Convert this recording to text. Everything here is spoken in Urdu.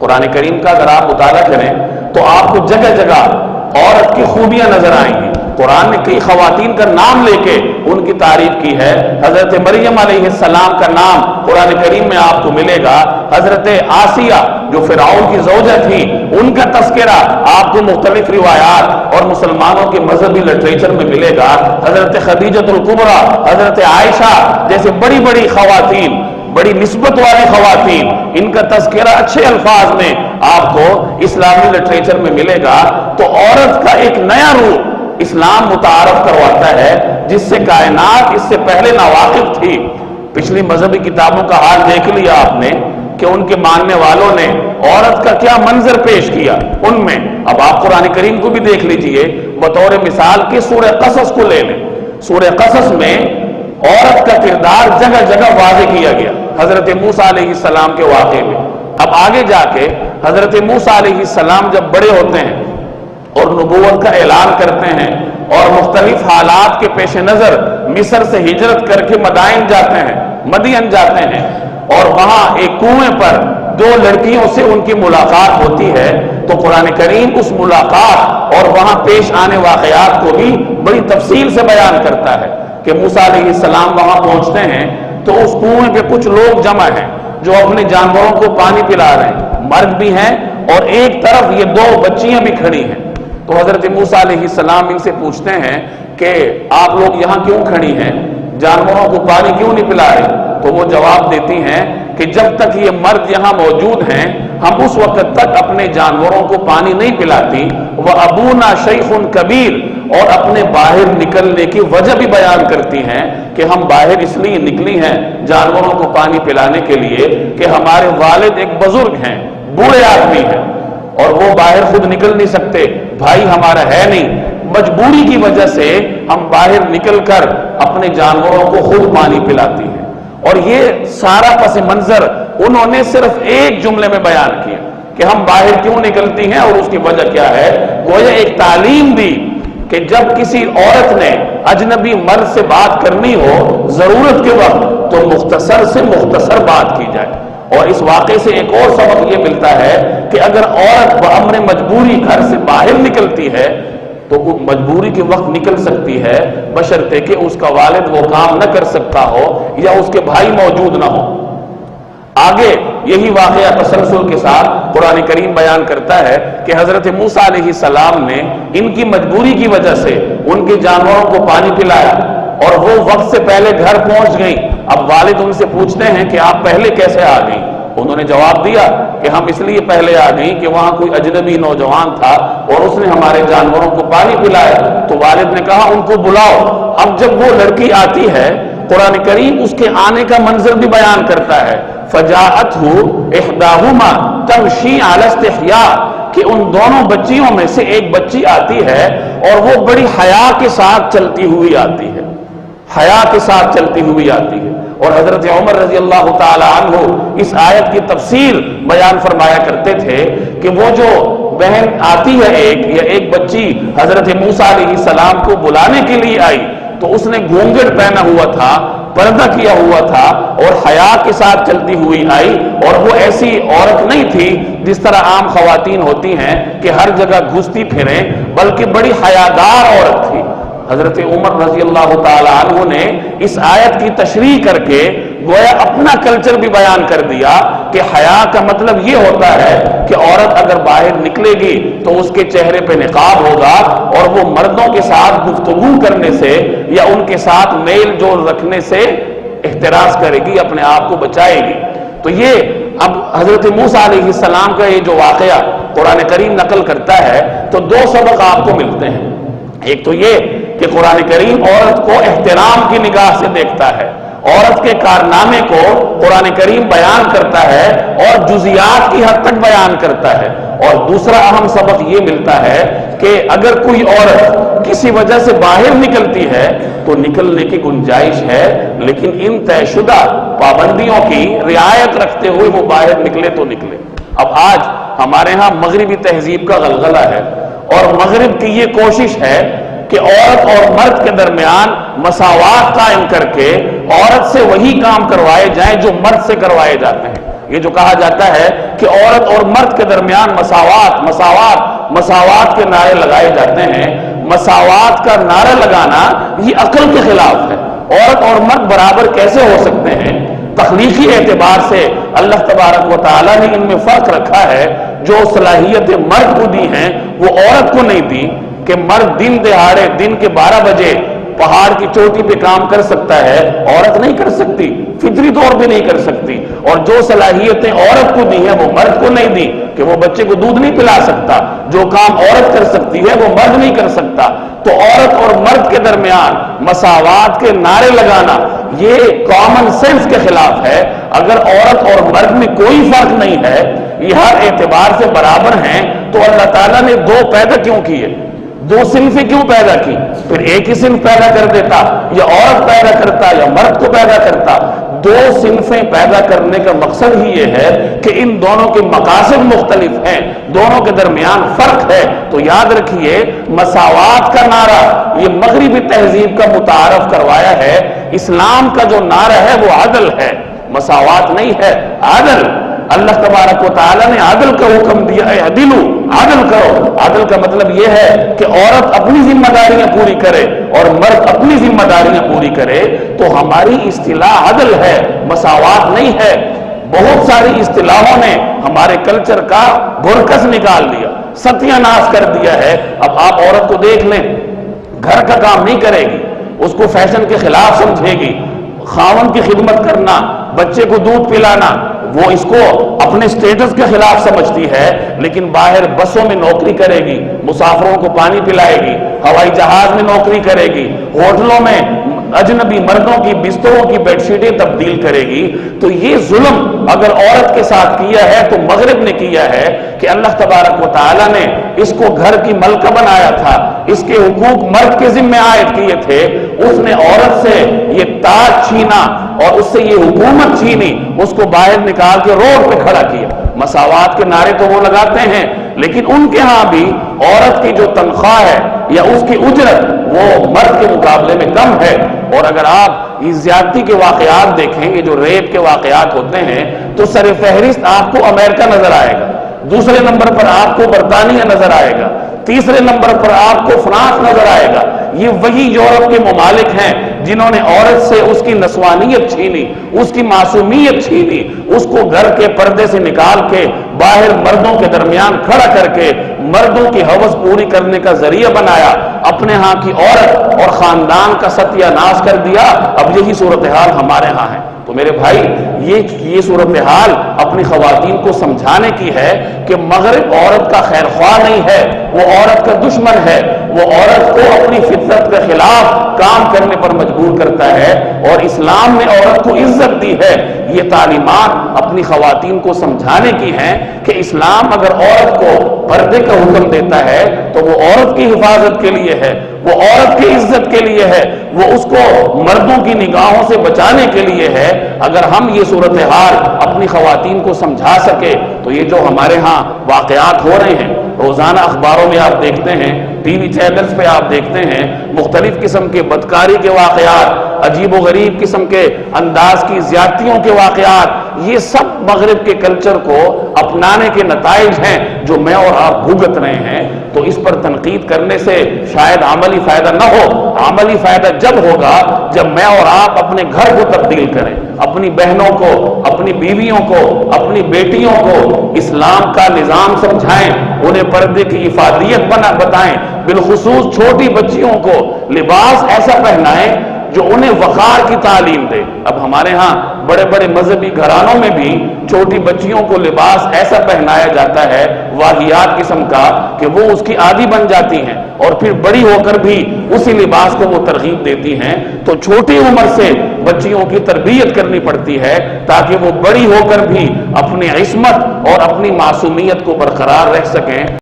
قرآن کریم کا اگر آپ مطالعہ کریں تو آپ کو جگہ جگہ عورت کی خوبیاں نظر آئیں گی۔ قرآن نے کئی خواتین کا نام لے کے ان کی تعریف کی ہے۔ حضرت مریم علیہ السلام کا نام قرآن کریم میں آپ کو ملے گا۔ حضرت آسیہ جو فرعون کی زوجہ تھی ان کا تذکرہ آپ کو مختلف روایات اور مسلمانوں کے مذہبی لٹریچر میں ملے گا۔ حضرت خدیجہ الکبریٰ، حضرت عائشہ جیسے بڑی بڑی خواتین، بڑی نسبت والی خواتین، ان کا تذکرہ اچھے الفاظ میں آپ کو اسلامی لٹریچر میں ملے گا۔ تو عورت کا ایک نیا روپ اسلام متعارف کرواتا ہے جس سے کائنات اس سے پہلے ناواقف تھی۔ پچھلی مذہبی کتابوں کا حال دیکھ لیا آپ نے کہ ان کے ماننے والوں نے عورت کا کیا منظر پیش کیا ان میں۔ اب آپ قرآن کریم کو بھی دیکھ لیجئے، بطور مثال کہ سورہ قصص کو لے لیں۔ سورہ قصص میں عورت کا کردار جگہ جگہ واضح کیا گیا حضرت موسیٰ علیہ السلام کے واقعے میں۔ اب آگے جا کے حضرت موسیٰ علیہ السلام جب بڑے ہوتے ہیں اور نبوت کا اعلان کرتے ہیں اور مختلف حالات کے پیش نظر مصر سے ہجرت کر کے مدین جاتے ہیں اور وہاں ایک کنویں پر دو لڑکیوں سے ان کی ملاقات ہوتی ہے، تو قرآن کریم اس ملاقات اور وہاں پیش آنے واقعات کو بھی بڑی تفصیل سے بیان کرتا ہے کہ موسیٰ علیہ السلام وہاں پہنچتے ہیں تو اس کنویں پہ کچھ لوگ جمع ہیں جو اپنے جانوروں کو پانی پلا رہے ہیں، مرد بھی ہیں اور ایک طرف یہ دو بچیاں بھی کھڑی ہیں۔ تو حضرت موسیٰ علیہ السلام ان سے پوچھتے ہیں کہ آپ لوگ یہاں کیوں کھڑی ہیں، جانوروں کو پانی کیوں نہیں پلا رہے؟ تو وہ جواب دیتی ہیں کہ جب تک یہ مرد یہاں موجود ہیں ہم اس وقت تک اپنے جانوروں کو پانی نہیں پلاتی۔ وَأَبُونَا شَيْخٌ كَبِيرٌ، اور اپنے باہر نکلنے کی وجہ بھی بیان کرتی ہیں کہ ہم باہر اس لیے نکلی ہیں جانوروں کو پانی پلانے کے لیے کہ ہمارے والد ایک بزرگ ہیں، بوڑھے آدمی ہیں اور وہ باہر خود نکل نہیں سکتے، بھائی ہمارا ہے نہیں، مجبوری کی وجہ سے ہم باہر نکل کر اپنے جانوروں کو خود پانی پلاتی ہیں۔ اور یہ سارا پس منظر انہوں نے صرف ایک جملے میں بیان کیا کہ ہم باہر کیوں نکلتی ہیں اور اس کی وجہ کیا ہے۔ گویا ایک تعلیم دی کہ جب کسی عورت نے اجنبی مرد سے بات کرنی ہو ضرورت کے وقت تو مختصر سے مختصر بات کی جائے۔ اور اس واقعے سے ایک اور سبق یہ ملتا ہے کہ اگر عورت بامر مجبوری گھر سے باہر نکلتی ہے تو وہ مجبوری کے وقت نکل سکتی ہے بشرطے کہ اس کا والد وہ کام نہ کر سکتا ہو یا اس کے بھائی موجود نہ ہو۔ آگے یہی واقعہ تسلسل کے ساتھ قرآن کریم بیان کرتا ہے کہ حضرت موسیٰ علیہ السلام نے ان کی مجبوری کی وجہ سے ان کے جانوروں کو پانی پلایا اور وہ وقت سے پہلے گھر پہنچ گئیں۔ اب والد ان سے پوچھتے ہیں کہ آپ پہلے کیسے آ گئیں؟ انہوں نے جواب دیا کہ ہم اس لیے پہلے آ گئیں کہ وہاں کوئی اجنبی نوجوان تھا اور اس نے ہمارے جانوروں کو پانی پلایا۔ تو والد نے کہا ان کو بلاؤ۔ اب جب وہ لڑکی آتی ہے قرآن کریم اس کے آنے کا منظر بھی بیان کرتا ہے، فَجَاءَتْهُ إِحْدَاهُمَا تَمْشِي عَلَى اسْتِحْيَاءٍ، کہ ان دونوں بچیوں میں سے ایک بچی آتی ہے اور وہ بڑی حیا کے ساتھ چلتی ہوئی آتی ہے، حیا کے ساتھ چلتی ہوئی آتی ہے۔ اور حضرت عمر رضی اللہ تعالی عنہ اس آیت کی تفسیر بیان فرمایا کرتے تھے کہ وہ جو بہن آتی ہے ایک بچی حضرت موسیٰ علیہ السلام کو بلانے کے لیے آئی تو اس نے گھونگھٹ پہنا ہوا تھا، پردہ کیا ہوا تھا اور حیا کے ساتھ چلتی ہوئی آئی، اور وہ ایسی عورت نہیں تھی جس طرح عام خواتین ہوتی ہیں کہ ہر جگہ گھستی پھریں، بلکہ بڑی حیادار عورت تھی۔ حضرت عمر رضی اللہ تعالی عنہ نے اس آیت کی تشریح کر کے گویا اپنا کلچر بھی بیان کر دیا کہ حیا کا مطلب یہ ہوتا ہے کہ عورت اگر باہر نکلے گی تو اس کے چہرے پہ نقاب ہوگا اور وہ مردوں کے ساتھ گفتگو کرنے سے یا ان کے ساتھ میل جول رکھنے سے احتراز کرے گی، اپنے آپ کو بچائے گی۔ تو یہ اب حضرت موسیٰ علیہ السلام کا یہ جو واقعہ قرآن کریم نقل کرتا ہے تو دو سبق آپ کو ملتے ہیں۔ ایک تو یہ کہ قرآن کریم عورت کو احترام کی نگاہ سے دیکھتا ہے، عورت کے کارنامے کو قرآن کریم بیان کرتا ہے اور جزیات کی حد تک بیان کرتا ہے۔ اور دوسرا اہم سبق یہ ملتا ہے کہ اگر کوئی عورت کسی وجہ سے باہر نکلتی ہے تو نکلنے کی گنجائش ہے، لیکن ان طے شدہ پابندیوں کی رعایت رکھتے ہوئے وہ باہر نکلے تو نکلے۔ اب آج ہمارے ہاں مغربی تہذیب کا غلغلہ ہے اور مغرب کی یہ کوشش ہے کہ عورت اور مرد کے درمیان مساوات قائم کر کے عورت سے وہی کام کروائے جائیں جو مرد سے کروائے جاتے ہیں۔ یہ جو کہا جاتا ہے کہ عورت اور مرد کے درمیان مساوات مساوات مساوات کے نعرے لگائے جاتے ہیں، مساوات کا نعرہ لگانا یہ عقل کے خلاف ہے۔ عورت اور مرد برابر کیسے ہو سکتے ہیں؟ تخلیقی اعتبار سے اللہ تبارک و تعالیٰ نے ان میں فرق رکھا ہے۔ جو صلاحیتیں مرد کو دی ہیں وہ عورت کو نہیں دی، کہ مرد دن دہاڑے دن کے 12 بجے پہاڑ کی چوٹی پہ کام کر سکتا ہے، عورت نہیں کر سکتی، فطری طور پہ نہیں کر سکتی۔ اور جو صلاحیتیں عورت کو دی ہیں وہ مرد کو نہیں دی، کہ وہ بچے کو دودھ نہیں پلا سکتا، جو کام عورت کر سکتی ہے وہ مرد نہیں کر سکتا۔ تو عورت اور مرد کے درمیان مساوات کے نعرے لگانا یہ کامن سینس کے خلاف ہے۔ اگر عورت اور مرد میں کوئی فرق نہیں ہے، یہ ہر اعتبار سے برابر ہیں، تو اللہ تعالیٰ نے دو پیدا کیوں کیے؟ دو صنفیں کیوں پیدا کی؟ پھر ایک ہی صنف پیدا کر دیتا، یا عورت پیدا کرتا یا مرد کو پیدا کرتا۔ دو صنفیں پیدا کرنے کا مقصد ہی یہ ہے کہ ان دونوں کے مقاصد مختلف ہیں، دونوں کے درمیان فرق ہے۔ تو یاد رکھیے، مساوات کا نعرہ یہ مغربی تہذیب کا متعارف کروایا ہے۔ اسلام کا جو نعرہ ہے وہ عدل ہے، مساوات نہیں ہے، عدل۔ اللہ تبارک و تعالیٰ نے عدل کا حکم دیا ہے، عدلو، عدل کرو۔ عدل کا مطلب یہ ہے کہ عورت اپنی ذمہ داریاں پوری کرے اور مرد اپنی ذمہ داریاں پوری کرے۔ تو ہماری اصطلاح عدل ہے، مساوات نہیں ہے۔ بہت ساری اصطلاحوں نے ہمارے کلچر کا برکس نکال دیا، ستیہ ناش کر دیا ہے۔ اب آپ عورت کو دیکھ لیں، گھر کا کام نہیں کرے گی، اس کو فیشن کے خلاف سمجھے گی، خاوند کی خدمت کرنا، بچے کو دودھ پلانا، وہ اس کو اپنے سٹیٹس کے خلاف سمجھتی ہے۔ لیکن باہر بسوں میں نوکری کرے گی، مسافروں کو پانی پلائے گی، ہوائی جہاز میں نوکری کرے گی، ہوٹلوں میں اجنبی مردوں کی بستروں کی بیڈ شیٹیں تبدیل کرے گی۔ تو یہ ظلم اگر عورت کے ساتھ کیا ہے تو مغرب نے کیا ہے، کہ اللہ تبارک و تعالیٰ نے اس کو گھر کی ملکہ بنایا تھا، اس کے حقوق مرد کے ذمہ عائد کیے تھے، اس نے عورت سے یہ تاج چھینا اور اس سے یہ حکومت چھینی، اس کو باہر نکال کے روڈ پہ کھڑا کیا۔ مساوات کے نعرے تو وہ لگاتے ہیں، لیکن ان کے ہاں بھی عورت کی جو تنخواہ ہے یا اس کی اجرت وہ مرد کے مقابلے میں کم ہے۔ اور اگر آپ اس زیادتی کے واقعات دیکھیں گے، جو ریپ کے واقعات ہوتے ہیں، تو سر فہرست آپ کو امریکہ نظر آئے گا، دوسرے نمبر پر آپ کو برطانیہ نظر آئے گا، تیسرے نمبر پر آپ کو فرانس نظر آئے گا۔ یہ وہی یورپ کے ممالک ہیں جنہوں نے عورت سے اس کی نسوانیت چھینی، اس کی معصومیت چھینی، اس کو گھر کے پردے سے نکال کے باہر مردوں کے درمیان کھڑا کر کے مردوں کی ہوس پوری کرنے کا ذریعہ بنایا، اپنے ہاں کی عورت اور خاندان کا ستیہ ناش کر دیا۔ اب یہی صورتحال ہمارے ہاں ہے۔ تو میرے بھائی، یہ صورتحال اپنی خواتین کو سمجھانے کی ہے کہ مغرب عورت کا خیر خواہ نہیں ہے، وہ عورت کا دشمن ہے، وہ عورت کو اپنی فطرت کے خلاف کام کرنے پر مجبور کرتا ہے۔ اور اسلام نے عورت کو عزت دی ہے۔ یہ تعلیمات اپنی خواتین کو سمجھانے کی ہیں کہ اسلام اگر عورت کو پردے کا حکم دیتا ہے تو وہ عورت کی حفاظت کے لیے ہے، وہ عورت کی عزت کے لیے ہے، وہ اس کو مردوں کی نگاہوں سے بچانے کے لیے ہے۔ اگر ہم یہ صورتحال اپنی خواتین کو سمجھا سکے تو یہ جو ہمارے ہاں واقعات ہو رہے ہیں، روزانہ اخباروں میں آپ دیکھتے ہیں، ٹی وی چینلز پہ آپ دیکھتے ہیں، مختلف قسم کے بدکاری کے واقعات، عجیب و غریب قسم کے انداز کی زیادتیوں کے واقعات، یہ سب مغرب کے کلچر کو اپنانے کے نتائج ہیں جو میں اور آپ بھگت رہے ہیں۔ تو اس پر تنقید کرنے سے شاید عملی فائدہ نہ ہو۔ عملی فائدہ جب ہوگا جب میں اور آپ اپنے گھر کو تبدیل کریں، اپنی بہنوں کو، اپنی بیویوں کو، اپنی بیٹیوں کو اسلام کا نظام سمجھائیں، انہیں پردے کی افادیت بتائیں، بالخصوص چھوٹی بچیوں کو لباس ایسا پہنائیں جو انہیں وقار کی تعلیم دے۔ اب ہمارے ہاں بڑے بڑے مذہبی گھرانوں میں بھی چھوٹی بچیوں کو لباس ایسا پہنایا جاتا ہے واہیات قسم کا کہ وہ اس کی عادی بن جاتی ہیں، اور پھر بڑی ہو کر بھی اسی لباس کو وہ ترغیب دیتی ہیں۔ تو چھوٹی عمر سے بچیوں کی تربیت کرنی پڑتی ہے تاکہ وہ بڑی ہو کر بھی اپنی عصمت اور اپنی معصومیت کو برقرار رکھ سکیں۔